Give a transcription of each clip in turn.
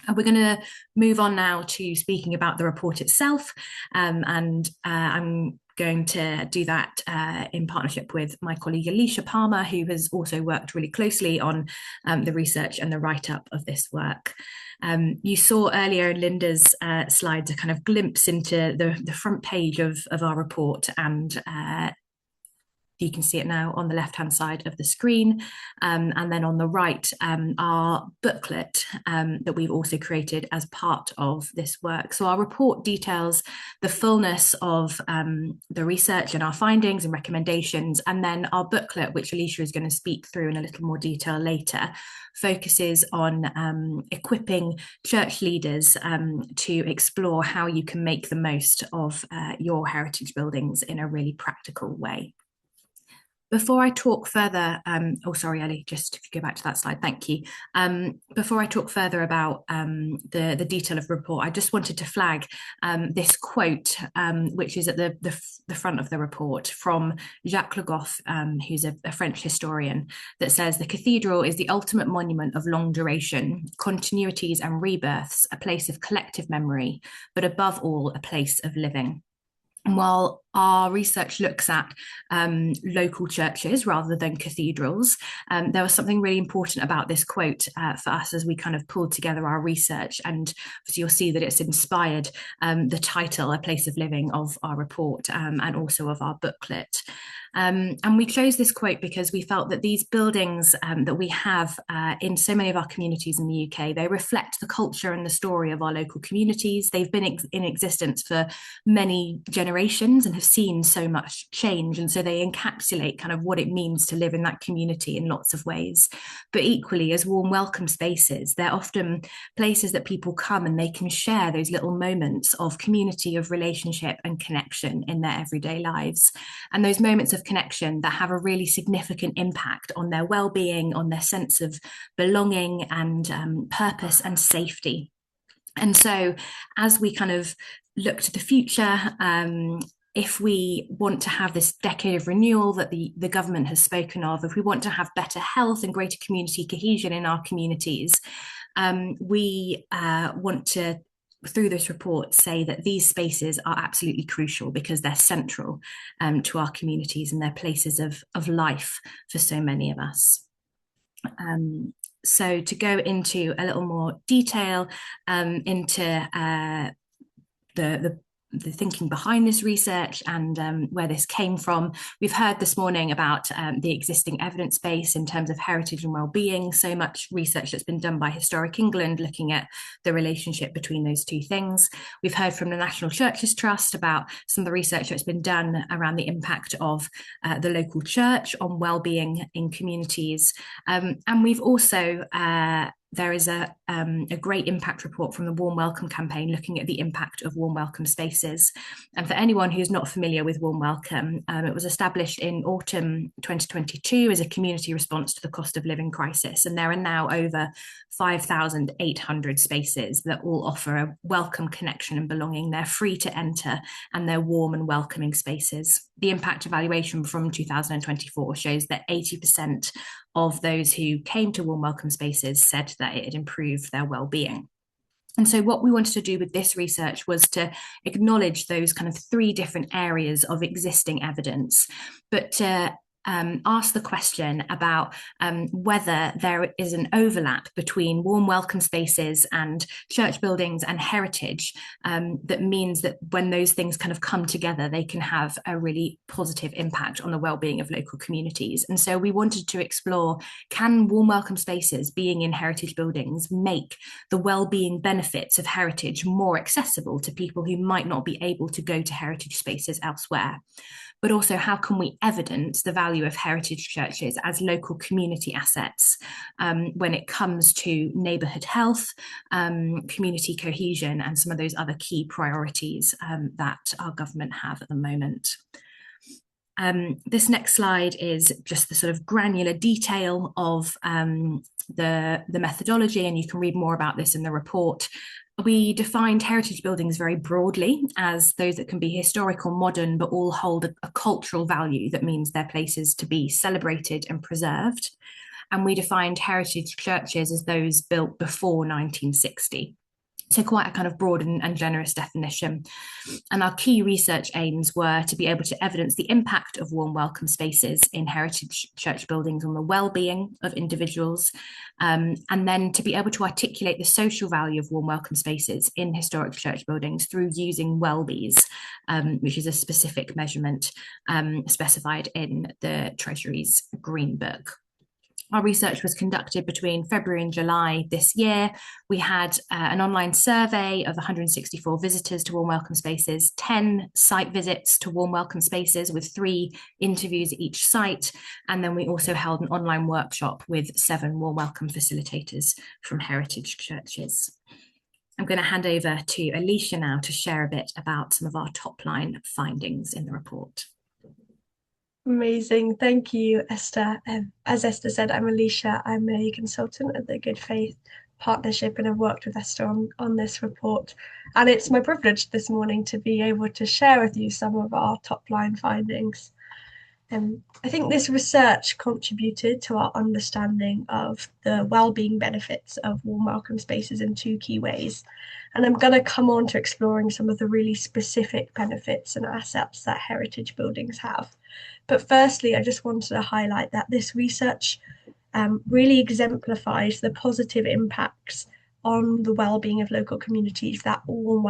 And we're going to move on now to speaking about the report itself. And I'm going to do that in partnership with my colleague Alicia Palmer, who has also worked really closely on the research and the write-up of this work. You saw earlier in Linda's slides a kind of glimpse into the front page of our report, and you can see it now on the left-hand side of the screen. And then on the right, our booklet that we've also created as part of this work. So our report details the fullness of the research and our findings and recommendations. And then our booklet, which Alicia is going to speak through in a little more detail later, focuses on equipping church leaders to explore how you can make the most of your heritage buildings in a really practical way. Before I talk further, oh, sorry, Ellie, just if you go back to that slide, thank you. Before I talk further about the detail of the report, I just wanted to flag this quote, which is at the front of the report from Jacques Le Goff, who's a French historian, that says, "The cathedral is the ultimate monument of long duration, continuities and rebirths, a place of collective memory, but above all, a place of living." And while our research looks at local churches rather than cathedrals, there was something really important about this quote for us as we kind of pulled together our research. And you'll see that it's inspired the title, A Place of Living, of our report and also of our booklet. And we chose this quote because we felt that these buildings that we have in so many of our communities in the UK, they reflect the culture and the story of our local communities. They've been in existence for many generations and have seen so much change. And so they encapsulate kind of what it means to live in that community in lots of ways. But equally, as warm welcome spaces, they're often places that people come and they can share those little moments of community, of relationship and connection in their everyday lives. And those moments of connection that have a really significant impact on their well-being, on their sense of belonging and purpose and safety. And so as we kind of look to the future, if we want to have this decade of renewal that the government has spoken of, if we want to have better health and greater community cohesion in our communities, we want to, through this report, say that these spaces are absolutely crucial because they're central to our communities and they're places of life for so many of us. So to go into a little more detail into the thinking behind this research and where this came from. We've heard this morning about the existing evidence base in terms of heritage and well-being, so much research that's been done by Historic England looking at the relationship between those two things. We've heard from the National Churches Trust about some of the research that's been done around the impact of the local church on well-being in communities. And we've also there is a great impact report from the Warm Welcome campaign looking at the impact of warm welcome spaces. And for anyone who's not familiar with Warm Welcome, it was established in autumn 2022 as a community response to the cost of living crisis. And there are now over 5,800 spaces that all offer a welcome, connection and belonging. They're free to enter and they're warm and welcoming spaces. The impact evaluation from 2024 shows that 80% of those who came to warm welcome spaces said that it had improved their well-being. And so what we wanted to do with this research was to acknowledge those kind of three different areas of existing evidence, but to ask the question about whether there is an overlap between warm welcome spaces and church buildings and heritage that means that when those things kind of come together, they can have a really positive impact on the well-being of local communities. And so we wanted to explore, can warm welcome spaces being in heritage buildings make the well-being benefits of heritage more accessible to people who might not be able to go to heritage spaces elsewhere? But also, how can we evidence the value of heritage churches as local community assets when it comes to neighbourhood health, community cohesion, and some of those other key priorities that our government have at the moment. This next slide is just the sort of granular detail of the methodology, and you can read more about this in the report. We defined heritage buildings very broadly as those that can be historic or modern, but all hold a cultural value that means they're places to be celebrated and preserved. and we defined heritage churches as those built before 1960. So quite a kind of broad and generous definition. And our key research aims were to be able to evidence the impact of warm welcome spaces in heritage church buildings on the well-being of individuals, and then to be able to articulate the social value of warm welcome spaces in historic church buildings through using Wellbees, which is a specific measurement specified in the Treasury's Green Book. Our research was conducted between February and July this year. We had an online survey of 164 visitors to Warm Welcome Spaces, 10 site visits to Warm Welcome Spaces with 3 interviews at each site. And then we also held an online workshop with 7 Warm Welcome facilitators from heritage churches. I'm going to hand over to Alicia now to share a bit about some of our top line findings in the report. Amazing. Thank you, Esther. As Esther said, I'm Alicia. I'm a consultant at the Good Faith Partnership, and I've worked with Esther on this report. And it's my privilege this morning to be able to share with you some of our top line findings. I think this research contributed to our understanding of the well-being benefits of warm welcome spaces in 2 key ways. And I'm going to come on to exploring some of the really specific benefits and assets that heritage buildings have. But firstly, I just wanted to highlight that this research really exemplifies the positive impacts on the well-being of local communities that all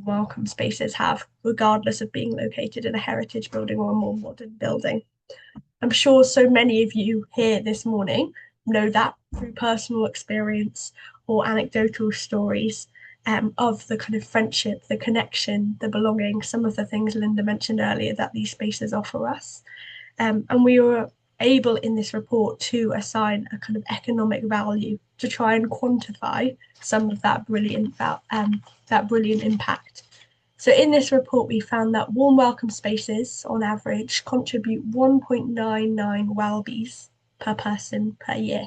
welcome spaces have, regardless of being located in a heritage building or a more modern building. I'm sure so many of you here this morning know that through personal experience or anecdotal stories of the kind of friendship, the connection, the belonging, some of the things Linda mentioned earlier that these spaces offer us. And we were able in this report to assign a kind of economic value to try and quantify some of that brilliant impact. So in this report, we found that warm welcome spaces on average contribute 1.99 Wellbees per person per year.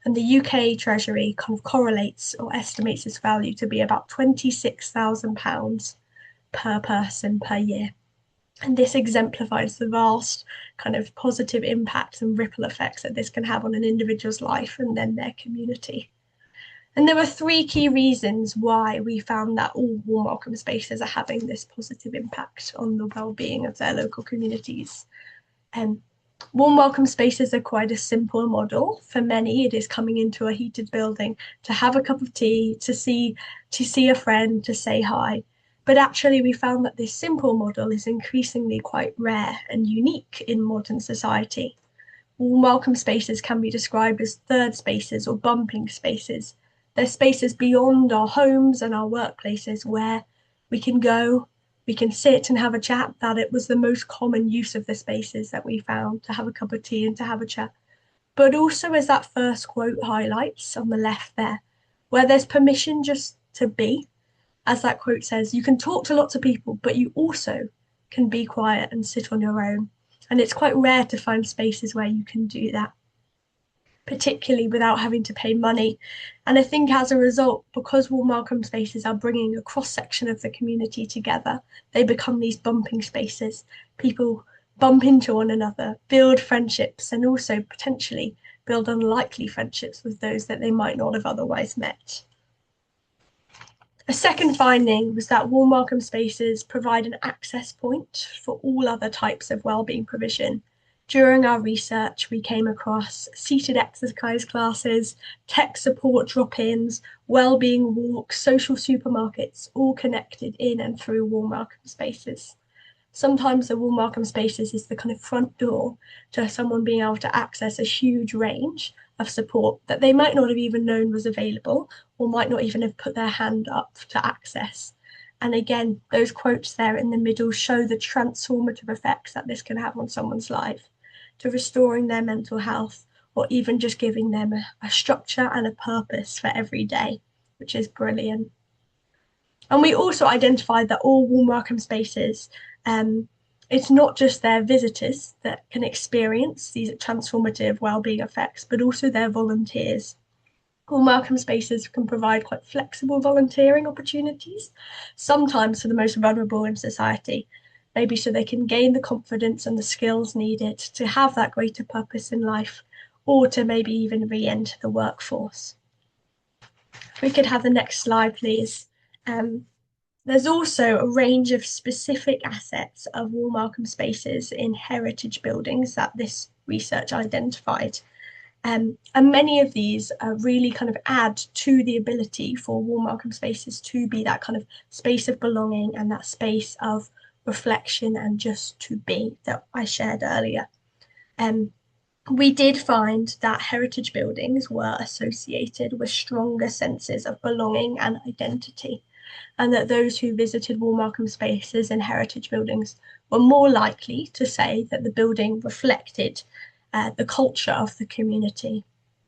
And the UK Treasury kind of correlates or estimates this value to be about £26,000 per person per year. And this exemplifies the vast kind of positive impacts and ripple effects that this can have on an individual's life and then their community. And there were 3 key reasons why we found that all warm welcome spaces are having this positive impact on the well-being of their local communities. Warm welcome spaces are quite a simple model. For many, it is coming into a heated building to have a cup of tea, to see a friend, to say hi. But actually, we found that this simple model is increasingly quite rare and unique in modern society. Warm welcome spaces can be described as third spaces or bumping spaces. They're spaces beyond our homes and our workplaces where we can go, we can sit and have a chat. That it was the most common use of the spaces that we found, to have a cup of tea and to have a chat. But also, as that first quote highlights on the left there, where there's permission just to be. As that quote says, you can talk to lots of people, but you also can be quiet and sit on your own. And it's quite rare to find spaces where you can do that, particularly without having to pay money. And I think as a result, because warm welcome spaces are bringing a cross-section of the community together, they become these bumping spaces. People bump into one another, build friendships, and also potentially build unlikely friendships with those that they might not have otherwise met. A second finding was that warm welcome spaces provide an access point for all other types of wellbeing provision. During our research, we came across seated exercise classes, tech support drop-ins, wellbeing walks, social supermarkets, all connected in and through warm welcome spaces. Sometimes the warm welcome spaces is the kind of front door to someone being able to access a huge range of support that they might not have even known was available or might not even have put their hand up to access. And again, those quotes there in the middle show the transformative effects that this can have on someone's life, to restoring their mental health, or even just giving them a structure and a purpose for every day, which is brilliant. And we also identified that all warm welcome spaces, it's not just their visitors that can experience these transformative wellbeing effects, but also their volunteers. Warm welcome spaces can provide quite flexible volunteering opportunities, sometimes for the most vulnerable in society, maybe so they can gain the confidence and the skills needed to have that greater purpose in life, or to maybe even re-enter the workforce. If we could have the next slide, please. There's also a range of specific assets of warm welcome spaces in heritage buildings that this research identified. And many of these really kind of add to the ability for warm welcome spaces to be that kind of space of belonging and that space of reflection and just to be that I shared earlier. We did find that heritage buildings were associated with stronger senses of belonging and identity, and that those who visited warm welcome spaces in heritage buildings were more likely to say that the building reflected the culture of the community.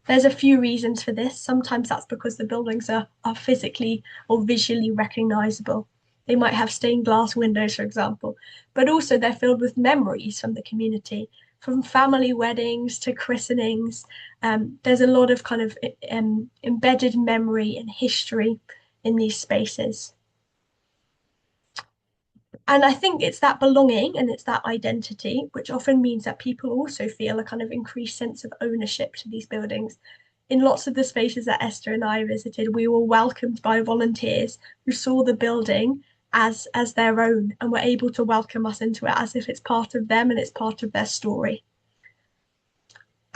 There's a few reasons for this. Sometimes that's because the buildings are physically or visually recognizable. They might have stained glass windows, for example, but also they're filled with memories from the community, from family weddings to christenings. There's a lot of kind of embedded memory and history in these spaces. And I think it's that belonging and it's that identity, which often means that people also feel a kind of increased sense of ownership to these buildings. In lots of the spaces that Esther and I visited, we were welcomed by volunteers who saw the building as their own and were able to welcome us into it as if it's part of them and it's part of their story.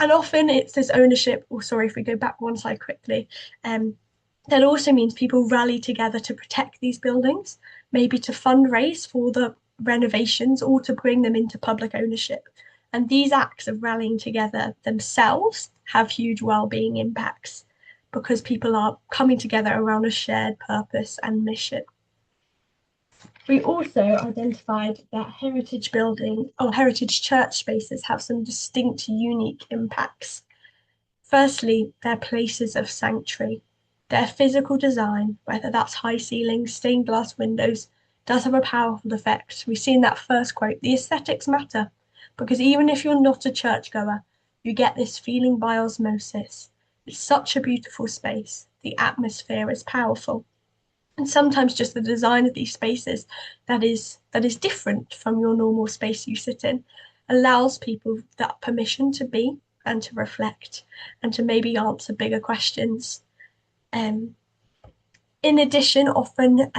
And often it's this ownership, or sorry, if we go back one slide quickly, that also means people rally together to protect these buildings, maybe to fundraise for the renovations or to bring them into public ownership. And these acts of rallying together themselves have huge well-being impacts because people are coming together around a shared purpose and mission. We also identified that heritage church spaces have some distinct, unique impacts. Firstly, they're places of sanctuary. Their physical design, whether that's high ceilings, stained glass windows, does have a powerful effect. We've seen that first quote, the aesthetics matter, because even if you're not a churchgoer, you get this feeling by osmosis. It's such a beautiful space. The atmosphere is powerful. And sometimes just the design of these spaces that is different from your normal space you sit in allows people that permission to be and to reflect and to maybe answer bigger questions. In addition, often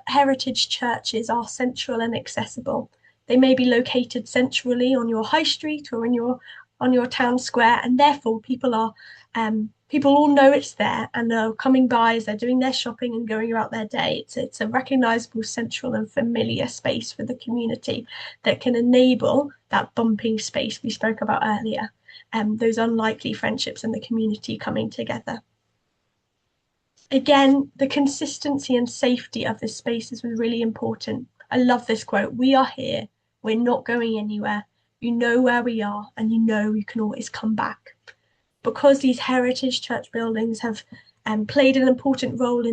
heritage churches are central and accessible. They may be located centrally on your high street or on your town square, and therefore people all know it's there and are coming by as they're doing their shopping and going about their day. It's a recognizable, central and familiar space for the community that can enable that bumping space we spoke about earlier, those unlikely friendships in the community coming together. Again, the consistency and safety of this spaces was really important. I love this quote. We are here. We're not going anywhere. You know where we are and you know you can always come back. Because these heritage church buildings have played an important role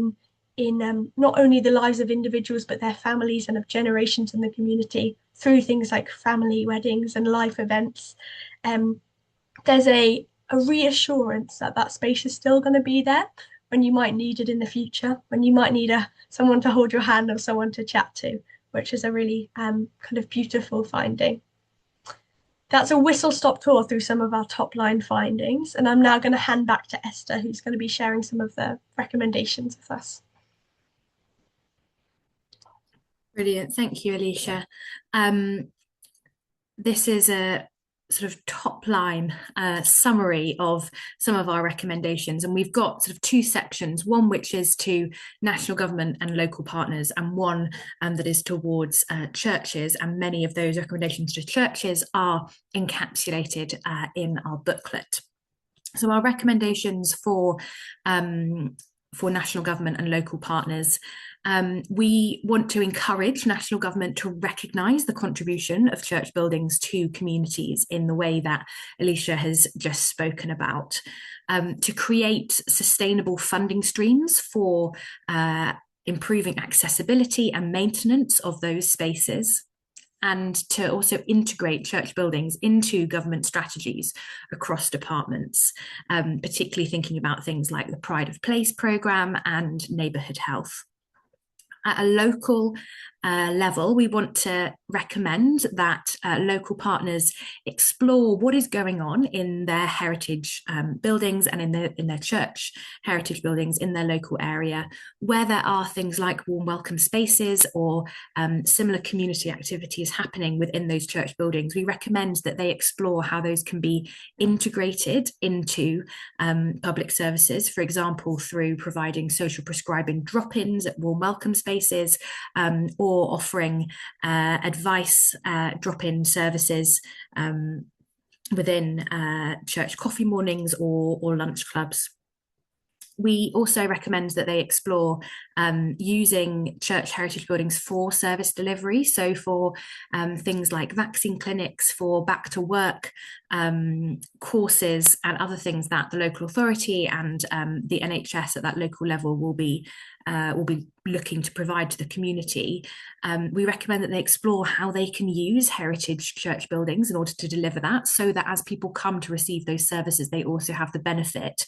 in not only the lives of individuals, but their families and of generations in the community through things like family weddings and life events, there's a reassurance that that space is still going to be there when you might need it in the future, when you might need someone to hold your hand or someone to chat to, which is a really kind of beautiful finding. That's a whistle-stop tour through some of our top-line findings, and I'm now going to hand back to Esther, who's going to be sharing some of the recommendations with us. Brilliant, thank you, Alicia. This is a sort of top line summary of some of our recommendations, and we've got sort of two sections, one which is to national government and local partners and one that is towards churches, and many of those recommendations to churches are encapsulated in our booklet. So our recommendations for national government and local partners. We want to encourage national government to recognise the contribution of church buildings to communities in the way that Alicia has just spoken about, to create sustainable funding streams for improving accessibility and maintenance of those spaces, and to also integrate church buildings into government strategies across departments, particularly thinking about things like the Pride of Place programme and neighbourhood health. At a local level, we want to recommend that local partners explore what is going on in their heritage buildings and in their church heritage buildings in their local area, where there are things like warm welcome spaces or similar community activities happening within those church buildings. We recommend that they explore how those can be integrated into public services, for example, through providing social prescribing drop-ins at warm welcome spaces, or offering advice drop-in services within church coffee mornings or lunch clubs. We also recommend that they explore using church heritage buildings for service delivery. So for things like vaccine clinics, for back to work courses and other things that the local authority and the NHS at that local level will be looking to provide to the community. We recommend that they explore how they can use heritage church buildings in order to deliver that, so that as people come to receive those services, they also have the benefit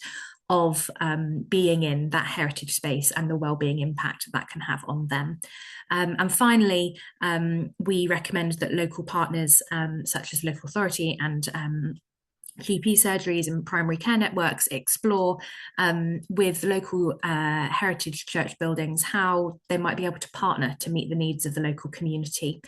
of being in that heritage space and the wellbeing impact that can have on them. And finally, we recommend that local partners, such as local authority and GP surgeries and primary care networks, explore with local heritage church buildings how they might be able to partner to meet the needs of the local community.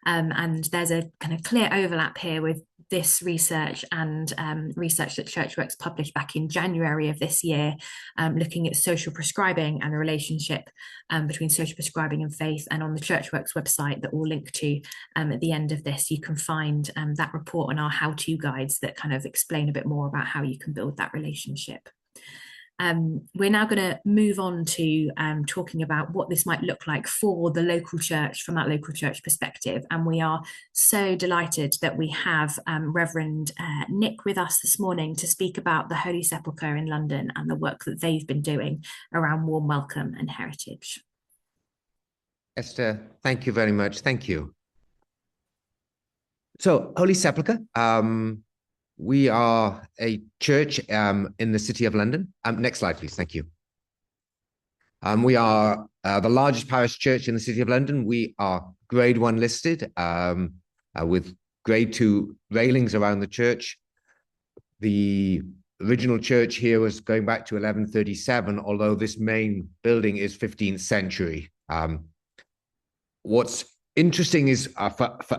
And there's a kind of clear overlap here with this research and research that Churchworks published back in January of this year, looking at social prescribing and the relationship between social prescribing and faith. And on the Churchworks website that we'll link to at the end of this, you can find that report on our how-to guides that kind of explain a bit more about how you can build that relationship. We're now going to move on to talking about what this might look like for the local church from that local church perspective. And we are so delighted that we have Reverend Nick with us this morning to speak about the Holy Sepulchre in London and the work that they've been doing around warm welcome and heritage. Esther, thank you very much. Thank you. So, Holy Sepulchre, we are a church in the City of London. Next slide, please. Thank you. We are the largest parish church in the City of London. We are Grade 1 listed with Grade 2 railings around the church. The original church here was going back to 1137, although this main building is 15th century. What's interesting is,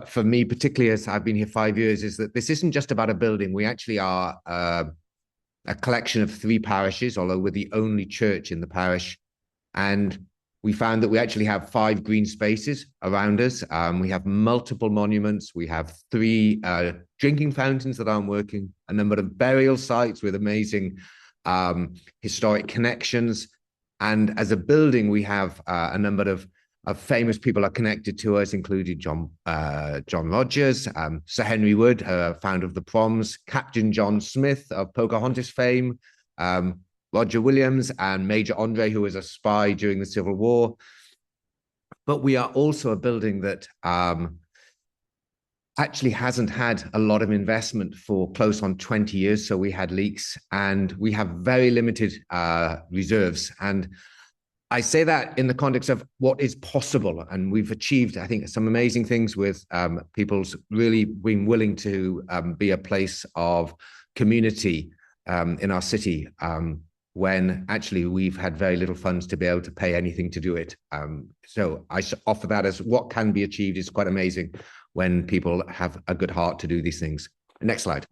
for me, particularly as I've been here 5 years, is that this isn't just about a building. We actually are a collection of 3 parishes, although we're the only church in the parish. And we found that we actually have 5 green spaces around us. We have multiple monuments. We have 3 drinking fountains that aren't working, a number of burial sites with amazing historic connections. And as a building, we have a number of famous people are connected to us, including John Rogers, Sir Henry Wood, founder of the Proms, Captain John Smith of Pocahontas fame, Roger Williams, and Major Andre, who was a spy during the Civil War. But we are also a building that actually hasn't had a lot of investment for close on 20 years. So we had leaks and we have very limited reserves. And I say that in the context of what is possible. And we've achieved, I think, some amazing things with people's really being willing to be a place of community in our city, when actually we've had very little funds to be able to pay anything to do it. So I offer that as what can be achieved is quite amazing when people have a good heart to do these things. Next slide.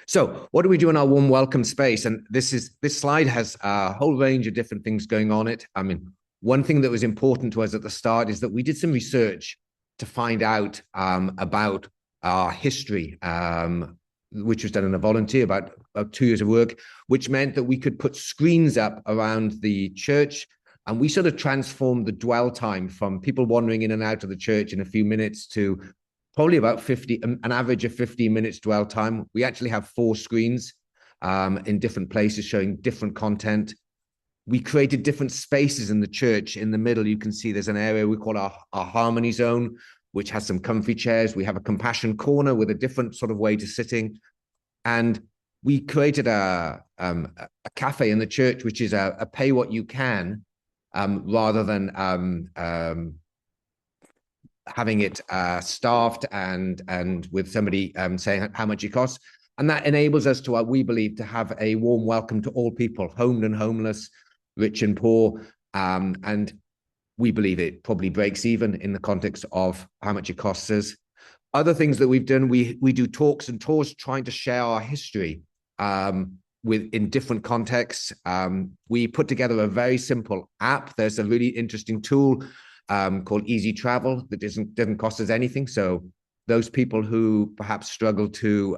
So what do we do in our warm welcome space? And this slide has a whole range of different things going on it. I mean, one thing that was important to us at the start is that we did some research to find out about our history, which was done in a volunteer, about 2 years of work, which meant that we could put screens up around the church. And we sort of transformed the dwell time from people wandering in and out of the church in a few minutes to probably about an average of 15 minutes dwell time. We actually have 4 screens in different places showing different content. We created different spaces in the church. In the middle, you can see there's an area we call our harmony zone, which has some comfy chairs. We have a compassion corner with a different sort of way to sitting. And we created a cafe in the church, which is a pay what you can, rather than having it staffed and with somebody saying how much it costs. And that enables us to, we believe, to have a warm welcome to all people, homed and homeless, rich and poor. And we believe it probably breaks even in the context of how much it costs us. Other things that we've done, we do talks and tours trying to share our history in different contexts. We put together a very simple app. There's a really interesting tool called Easy Travel that doesn't cost us anything. So those people who perhaps struggle to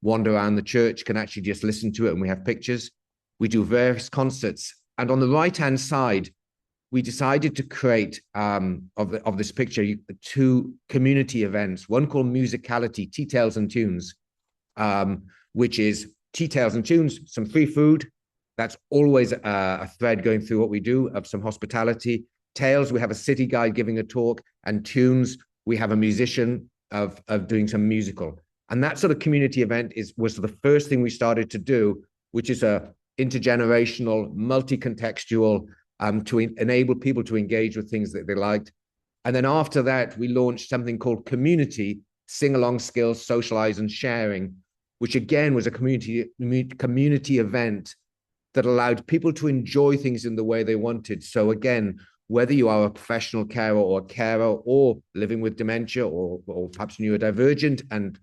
wander around the church can actually just listen to it, and we have pictures. We do various concerts. And on the right-hand side, we decided to create of this picture 2 community events, one called Musicality, Tea Tales and Tunes, which is tea tales and tunes, some free food. That's always a thread going through what we do, of some hospitality. Tales, we have a city guide giving a talk, and tunes, we have a musician of doing some musical. And that sort of community event was the first thing we started to do, which is a intergenerational, multi-contextual, to enable people to engage with things that they liked. And then after that, we launched something called Community, Sing-Along Skills, Socialize and Sharing, which again was a community event that allowed people to enjoy things in the way they wanted. So again, whether you are a professional carer or a carer or living with dementia or perhaps neurodivergent and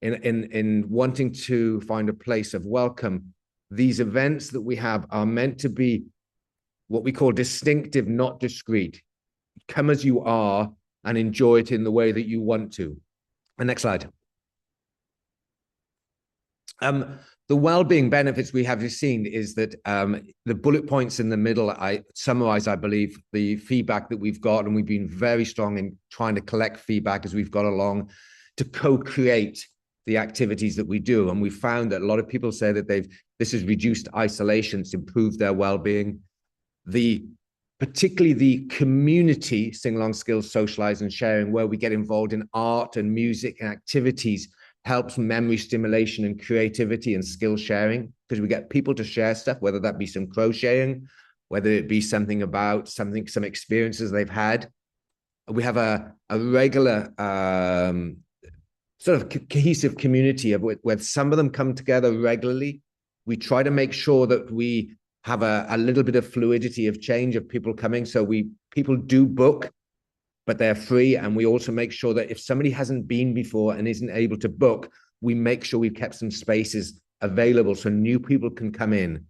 in wanting to find a place of welcome, these events that we have are meant to be what we call distinctive, not discrete. Come as you are and enjoy it in the way that you want to. And next slide. The well-being benefits we have seen is that the bullet points in the middle, I summarize, I believe, the feedback that we've got, and we've been very strong in trying to collect feedback as we've got along to co-create the activities that we do. And we found that a lot of people say that this has reduced isolation, it's improved their well-being. Particularly the community sing-along skills, socialize and sharing, where we get involved in art and music and activities, helps memory stimulation and creativity and skill sharing, because we get people to share stuff, whether that be some crocheting, whether it be something about some experiences they've had. We have a regular sort of cohesive community where some of them come together regularly. We try to make sure that we have a little bit of fluidity of change of people coming. So people do book, but they're free. And we also make sure that if somebody hasn't been before and isn't able to book, we make sure we've kept some spaces available so new people can come in.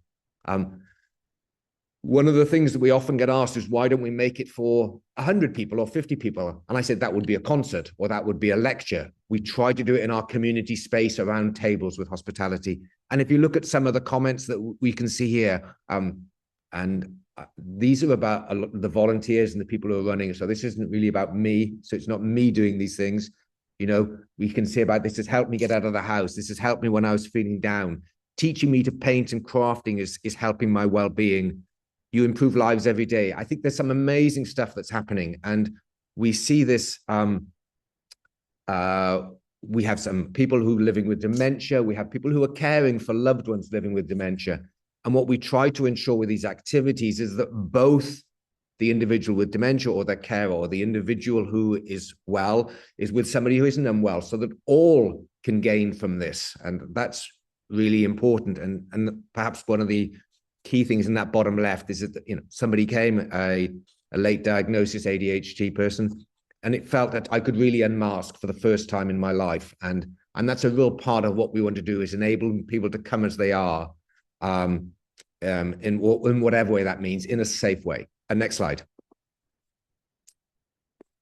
One of the things that we often get asked is, why don't we make it for 100 people or 50 people? And I said, that would be a concert or that would be a lecture. We try to do it in our community space around tables with hospitality. And if you look at some of the comments that we can see here, these are about the volunteers and the people who are running. So this isn't really about me. So it's not me doing these things. You know, we can say about this has helped me get out of the house. This has helped me when I was feeling down. Teaching me to paint and crafting is helping my well-being. You improve lives every day. I think there's some amazing stuff that's happening. And we see this, we have some people who are living with dementia. We have people who are caring for loved ones living with dementia. And what we try to ensure with these activities is that both the individual with dementia or their carer or the individual who is well is with somebody who isn't unwell, so that all can gain from this. And that's really important. And perhaps one of the key things in that bottom left is that, you know, somebody came, a late diagnosis ADHD person, and it felt that I could really unmask for the first time in my life. And that's a real part of what we want to do, is enable people to come as they are, in whatever way that means, in a safe way. And next slide.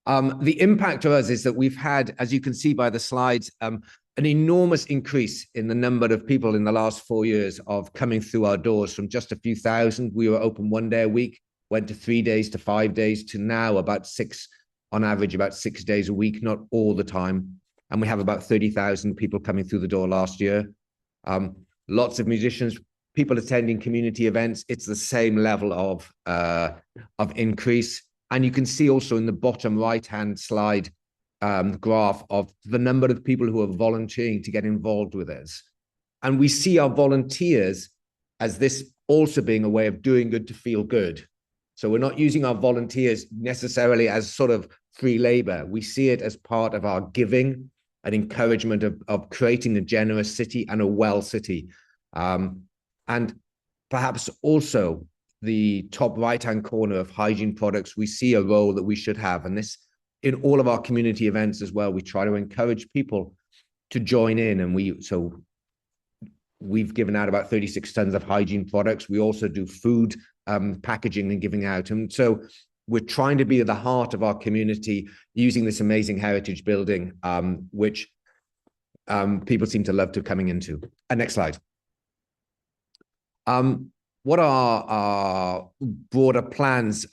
The impact to us is that we've had, as you can see by the slides, an enormous increase in the number of people in the last 4 years of coming through our doors. From just a few thousand, we were open 1 day a week, went to 3 days to 5 days, to now about 6, on average, about 6 days a week, not all the time. And we have about 30,000 people coming through the door last year. Lots of musicians, people attending community events. It's the same level of increase. And you can see also in the bottom right-hand slide graph of the number of people who are volunteering to get involved with us. And we see our volunteers as this also being a way of doing good to feel good. So we're not using our volunteers necessarily as sort of free labor. We see it as part of our giving and encouragement of creating a generous city and a well city. And perhaps also the top right-hand corner of hygiene products, we see a role that we should have. And this, in all of our community events as well, we try to encourage people to join in. And we've given out about 36 tons of hygiene products. We also do food packaging and giving out. And so we're trying to be at the heart of our community using this amazing heritage building, which people seem to love to coming into. Next slide. What are our broader plans?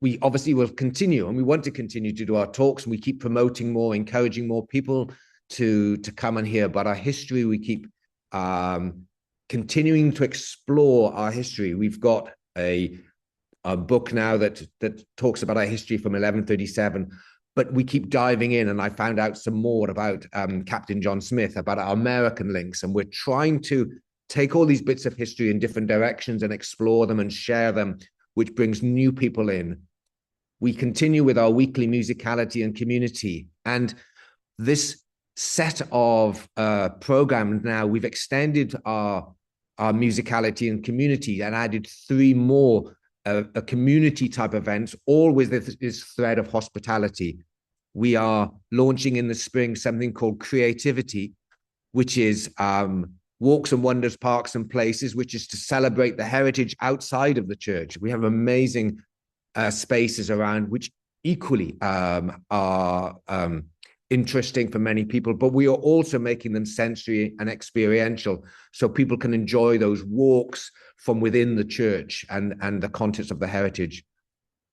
We obviously will continue, and we want to continue to do our talks, and we keep promoting more, encouraging more people to come and hear about our history. We keep continuing to explore our history. We've got a book now that talks about our history from 1137, but we keep diving in, and I found out some more about Captain John Smith, about our American links, and we're trying to take all these bits of history in different directions and explore them and share them, which brings new people in. We continue with our weekly musicality and community, and this set of programs now, we've extended our musicality and community and added 3 more a community type events, all with this thread of hospitality. We are launching in the spring something called Creativity, which is Walks and Wonders, Parks and Places, which is to celebrate the heritage outside of the church. We have amazing spaces around, which equally are interesting for many people, but we are also making them sensory and experiential, so people can enjoy those walks from within the church and the context of the heritage.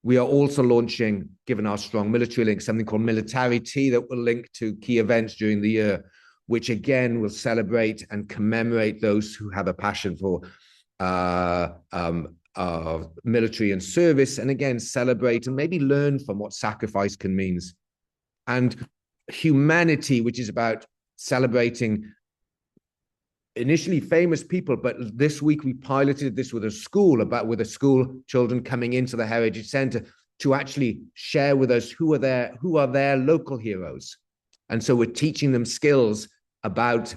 We are also launching, given our strong military link, something called Military Tea that will link to key events during the year, which again will celebrate and commemorate those who have a passion for military and service, and again celebrate and maybe learn from what sacrifice can mean. And Humanity, which is about celebrating initially famous people, but this week we piloted this with a school, with school children coming into the Heritage Centre to actually share with us who are their local heroes. And so we're teaching them skills about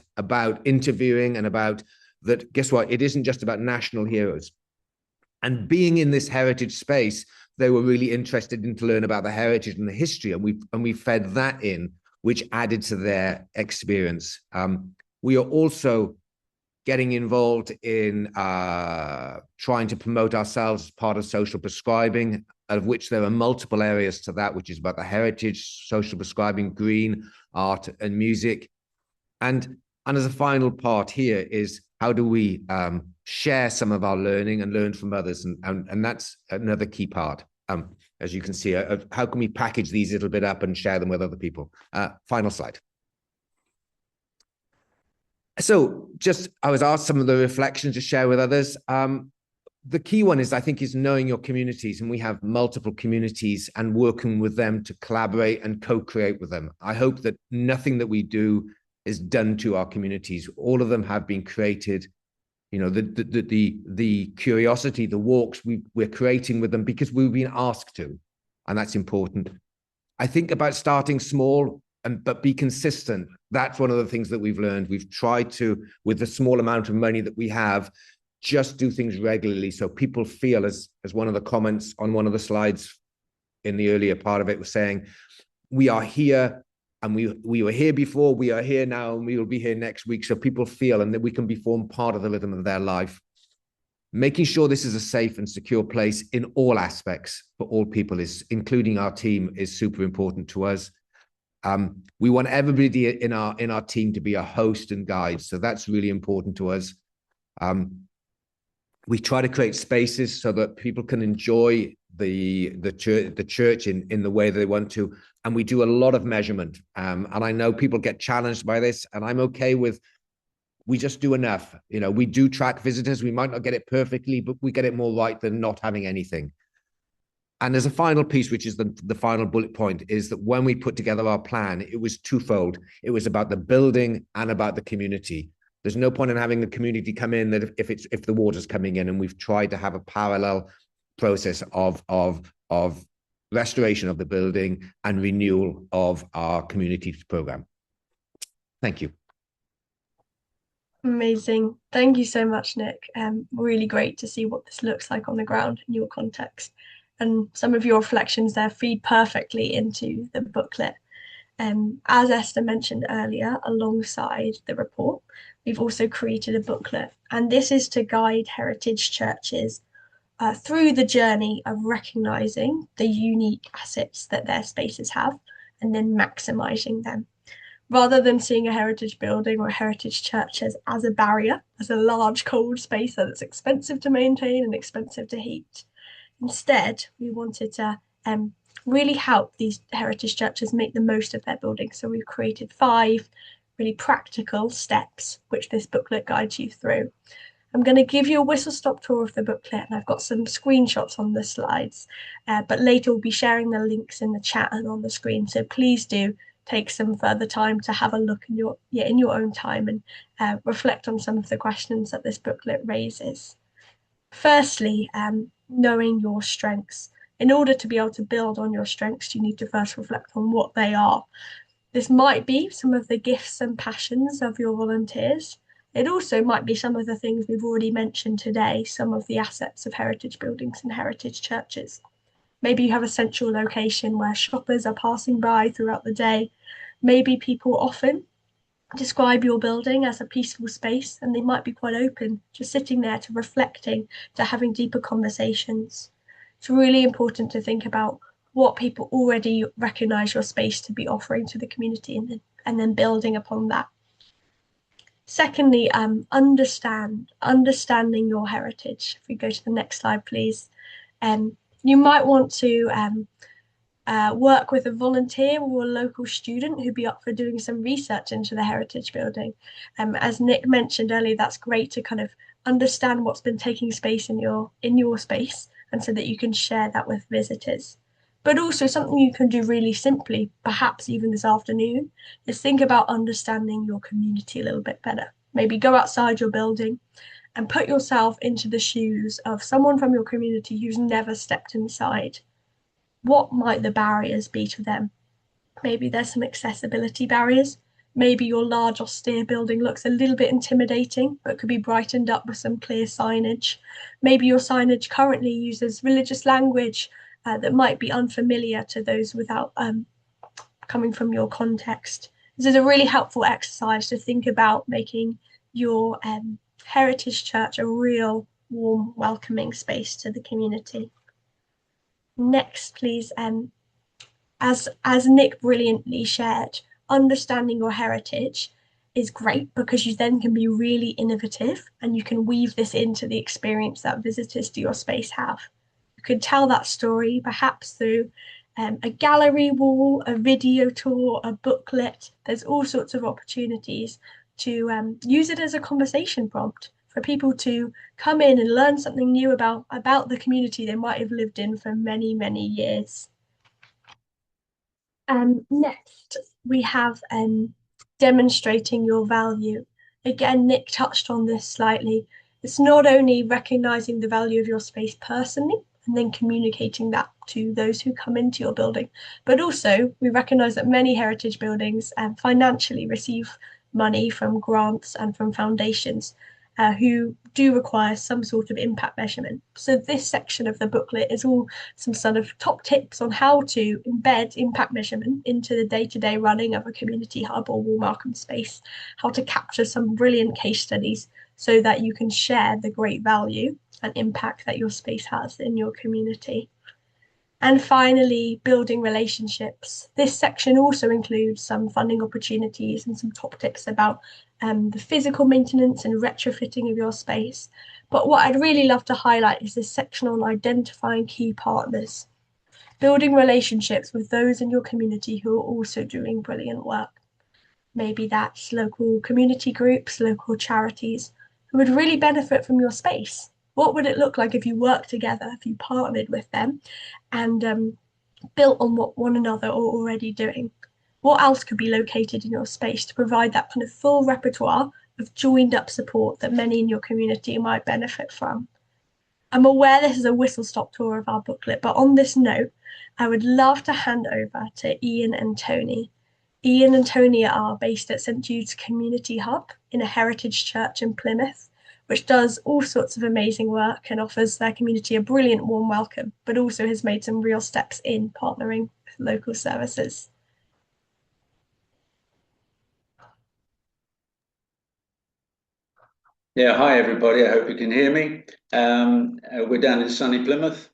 interviewing and about that. Guess what? It isn't just about national heroes. And being in this heritage space, they were really interested in to learn about the heritage and the history, and we fed that in, which added to their experience. We are also getting involved in trying to promote ourselves as part of social prescribing, of which there are multiple areas to that, which is about the heritage, social prescribing, green, art and music. And as a final part here is how do we share some of our learning and learn from others? And that's another key part. As you can see, how can we package these a little bit up and share them with other people? Final slide. So I was asked some of the reflections to share with others. The key one is, I think, is knowing your communities, and we have multiple communities and working with them to collaborate and co-create with them. I hope that nothing that we do is done to our communities. All of them have been created. You know, the curiosity, the walks we're creating with them because we've been asked to, and that's important. I think about starting small but be consistent. That's one of the things that we've learned. We've tried to, with the small amount of money that we have, just do things regularly so people feel, as one of the comments on one of the slides in the earlier part of it was saying, we are here. And we were here before, we are here now, and we will be here next week. So people feel and that we can form part of the rhythm of their life. Making sure this is a safe and secure place in all aspects for all people, including our team, is super important to us. We want everybody in our team to be a host and guide. So that's really important to us. We try to create spaces so that people can enjoy the church in the way they want to, and we do a lot of measurement, and I know people get challenged by this, and I'm okay with, we just do enough. You know, we do track visitors. We might not get it perfectly, but we get it more right than not having anything. And there's a final piece, which is the final bullet point, is that when we put together our plan, it was twofold. It was about the building and about the community. There's no point in having the community come in that if the water's coming in, and we've tried to have a parallel process of restoration of the building, and renewal of our community program. Thank you. Amazing. Thank you so much, Nick. Really great to see what this looks like on the ground in your context. And some of your reflections there feed perfectly into the booklet. As Esther mentioned earlier, alongside the report, we've also created a booklet, and this is to guide heritage churches through the journey of recognizing the unique assets that their spaces have and then maximizing them. Rather than seeing a heritage building or a heritage church as a barrier, as a large cold space that's expensive to maintain and expensive to heat. Instead, we wanted to really help these heritage churches make the most of their building. So we've created 5 really practical steps, which this booklet guides you through. I'm going to give you a whistle-stop tour of the booklet, and I've got some screenshots on the slides, but later we'll be sharing the links in the chat and on the screen. So please do take some further time to have a look in your own time and reflect on some of the questions that this booklet raises. Firstly, knowing your strengths. In order to be able to build on your strengths, you need to first reflect on what they are. This might be some of the gifts and passions of your volunteers. It also might be some of the things we've already mentioned today, some of the assets of heritage buildings and heritage churches. Maybe you have a central location where shoppers are passing by throughout the day. Maybe people often describe your building as a peaceful space, and they might be quite open to sitting there, to reflecting, to having deeper conversations. It's really important to think about what people already recognize your space to be offering to the community, and then building upon that. Secondly, understanding your heritage. If we go to the next slide, please. You might want to work with a volunteer or a local student who'd be up for doing some research into the heritage building. As Nick mentioned earlier, that's great to kind of understand what's been taking space in your space, and so that you can share that with visitors. But also something you can do really simply, perhaps even this afternoon, is think about understanding your community a little bit better. Maybe go outside your building and put yourself into the shoes of someone from your community who's never stepped inside. What might the barriers be to them? Maybe there's some accessibility barriers. Maybe your large austere building looks a little bit intimidating, but could be brightened up with some clear signage. Maybe your signage currently uses religious language that might be unfamiliar to those without coming from your context. This is a really helpful exercise to think about making your heritage church a real warm, welcoming space to the community. Next, please. As Nick brilliantly shared, understanding your heritage is great because you then can be really innovative, and you can weave this into the experience that visitors to your space have. You could tell that story perhaps through a gallery wall, a video tour, a booklet. There's all sorts of opportunities to use it as a conversation prompt for people to come in and learn something new about the community they might have lived in for many, many years. Next, we have demonstrating your value. Again, Nick touched on this slightly. It's not only recognizing the value of your space personally and then communicating that to those who come into your building, but also we recognize that many heritage buildings financially receive money from grants and from foundations who do require some sort of impact measurement. So this section of the booklet is all some sort of top tips on how to embed impact measurement into the day-to-day running of a community hub or warm welcome space, how to capture some brilliant case studies so that you can share the great value and impact that your space has in your community. And finally, building relationships. This section also includes some funding opportunities and some top tips about the physical maintenance and retrofitting of your space. But what I'd really love to highlight is this section on identifying key partners, building relationships with those in your community who are also doing brilliant work. Maybe that's local community groups, local charities who would really benefit from your space. What would it look like if you worked together, if you partnered with them and built on what one another are already doing? What else could be located in your space to provide that kind of full repertoire of joined up support that many in your community might benefit from? I'm aware this is a whistle-stop tour of our booklet, but on this note, I would love to hand over to Ian and Tony. Ian and Tony are based at St Jude's Community Hub in a heritage church in Plymouth, which does all sorts of amazing work and offers their community a brilliant warm welcome, but also has made some real steps in partnering with local services. Yeah, hi everybody. I hope you can hear me. We're down in sunny Plymouth.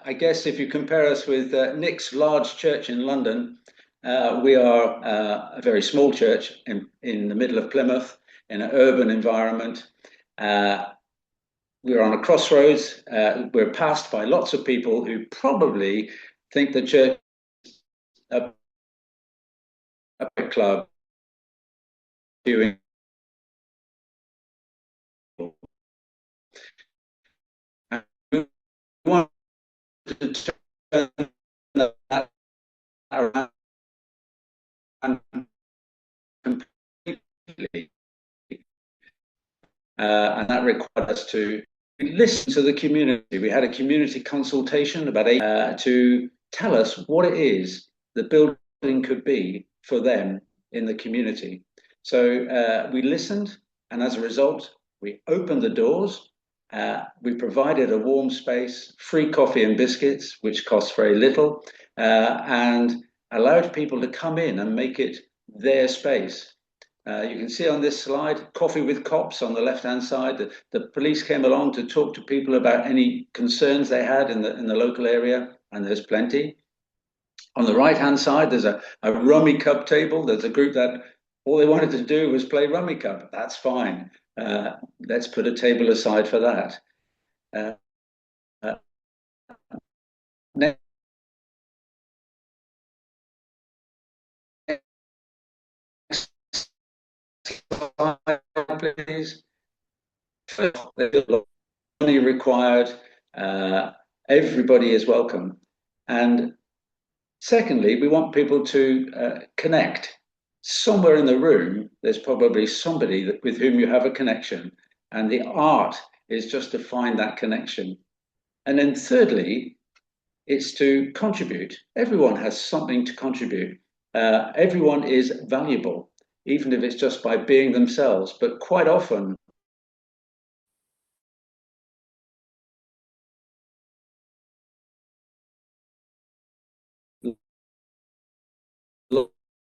I guess if you compare us with Nick's large church in London, we are a very small church in the middle of Plymouth in an urban environment. We're on a crossroads. We're passed by lots of people who probably think the church is a club doing. We want to turn that around completely. And that required us to listen to the community. We had a community consultation about to tell us what it is the building could be for them in the community. So we listened, and as a result, we opened the doors. We provided a warm space, free coffee and biscuits, which cost very little, and allowed people to come in and make it their space. You can see on this slide, coffee with cops on the left-hand side. The police came along to talk to people about any concerns they had in the local area, and there's plenty. On the right-hand side, there's a rummy cup table. There's a group that all they wanted to do was play rummy cup. That's fine. Let's put a table aside for that. Next slide, please. Money required. Everybody is welcome. And secondly, we want people to connect. Somewhere in the room, there's probably somebody with whom you have a connection, and the art is just to find that connection. And then thirdly, it's to contribute. Everyone has something to contribute. Everyone is valuable, even if it's just by being themselves. But quite often,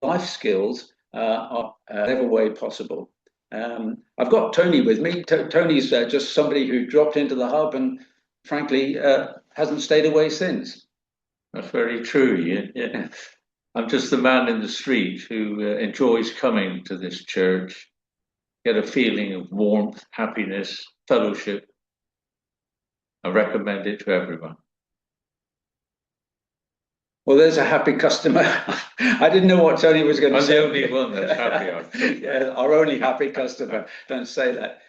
life skills are whatever way possible. I've got Tony with me. Tony's just somebody who dropped into the hub and frankly hasn't stayed away since. That's very true, Ian. Yeah. I'm just the man in the street who enjoys coming to this church, get a feeling of warmth, happiness, fellowship. I recommend it to everyone. Well, there's a happy customer. I didn't know what Tony was going to say. I'm the only one that's happy. Yeah, our only happy customer. Don't say that.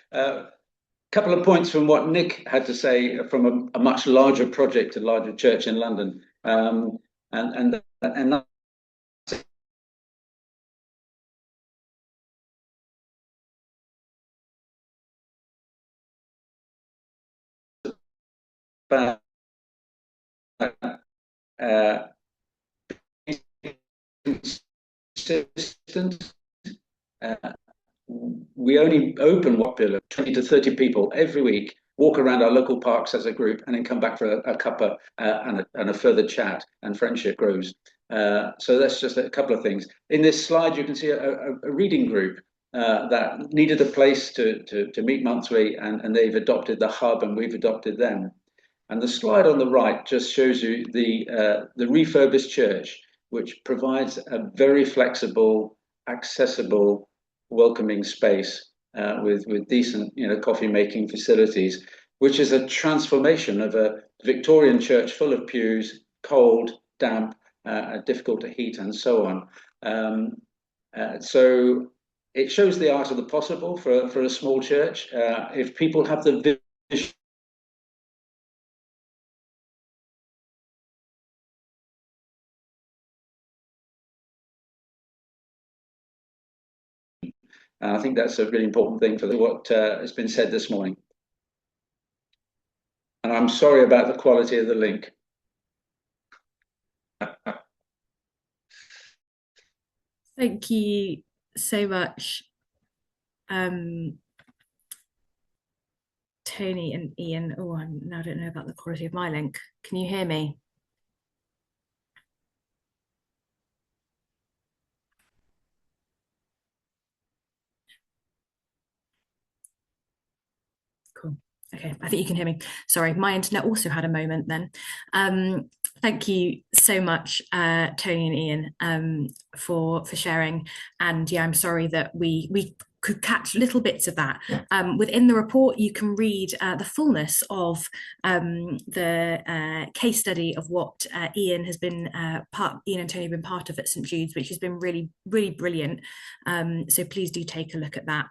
Couple of points from what Nick had to say from a much larger project, a larger church in London, and consistent. We only open what pillar 20 to 30 people every week, walk around our local parks as a group, and then come back for a cuppa and a further chat, and friendship grows. So that's just a couple of things. In this slide, you can see a reading group that needed a place to meet monthly, and they've adopted the hub, and we've adopted them. And the slide on the right just shows you the refurbished church, which provides a very flexible, accessible, welcoming space with decent, coffee making facilities, which is a transformation of a Victorian church full of pews, cold, damp, difficult to heat, and so on. So it shows the art of the possible for a small church. If people have the vision, I think that's a really important thing for what has been said this morning. And I'm sorry about the quality of the link. Thank you so much, Tony and Ian. Oh, I now don't know about the quality of my link. Can you hear me? Cool. Okay, I think you can hear me. Sorry, my internet also had a moment then. Thank you so much, Tony and Ian, for sharing. And yeah, I'm sorry that we could catch little bits of that. Within the report, you can read the fullness of the case study of what Ian and Tony have been part of at St Jude's, which has been really, really brilliant. So please do take a look at that.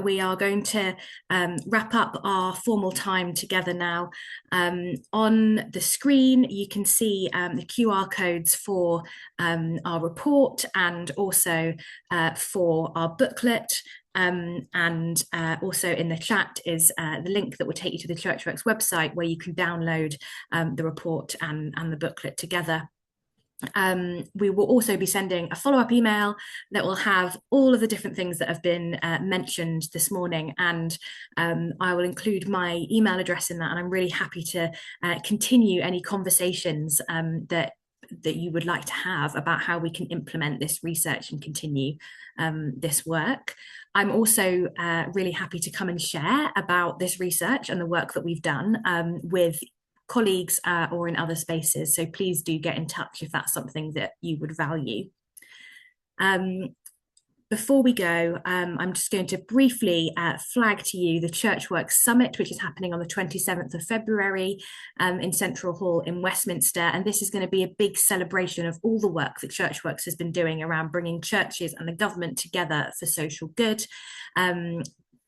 We are going to wrap up our formal time together now. On the screen, you can see the QR codes for our report and also for our booklet. And also in the chat is the link that will take you to the Churchworks website, where you can download the report and the booklet together. We will also be sending a follow-up email that will have all of the different things that have been mentioned this morning, and I will include my email address in that, and I'm really happy to continue any conversations that you would like to have about how we can implement this research and continue this work. I'm also really happy to come and share about this research and the work that we've done with colleagues or in other spaces. So please do get in touch if that's something that you would value. Before we go, I'm just going to briefly flag to you the Churchworks Summit, which is happening on the 27th of February in Central Hall in Westminster. And this is going to be a big celebration of all the work that Churchworks has been doing around bringing churches and the government together for social good.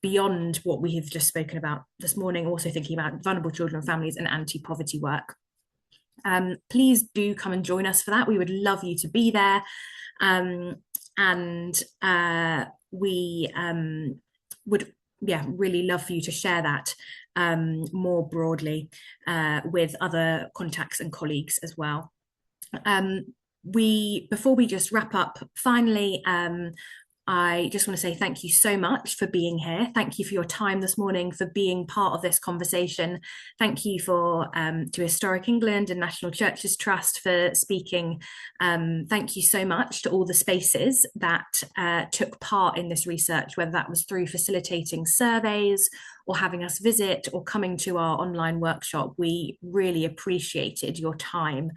Beyond what we have just spoken about this morning, also thinking about vulnerable children and families and anti-poverty work. Please do come and join us for that. We would love you to be there. We would really love for you to share that more broadly with other contacts and colleagues as well. Before we just wrap up, finally, I just want to say thank you so much for being here. Thank you for your time this morning, for being part of this conversation. Thank you to Historic England and National Churches Trust for speaking. Thank you so much to all the spaces that took part in this research, whether that was through facilitating surveys or having us visit or coming to our online workshop. We really appreciated your time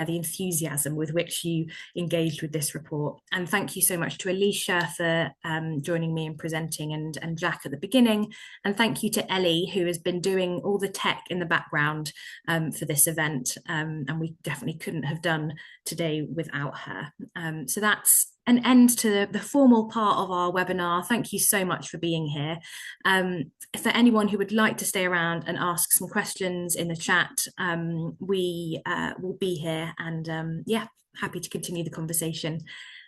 the enthusiasm with which you engaged with this report. And thank you so much to Alicia for joining me in presenting, and Jack at the beginning. And thank you to Ellie, who has been doing all the tech in the background for this event. And we definitely couldn't have done today without her. So that's an end to the formal part of our webinar. Thank you so much for being here. For anyone who would like to stay around and ask some questions in the chat, we will be here, and happy to continue the conversation.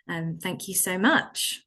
Thank you so much.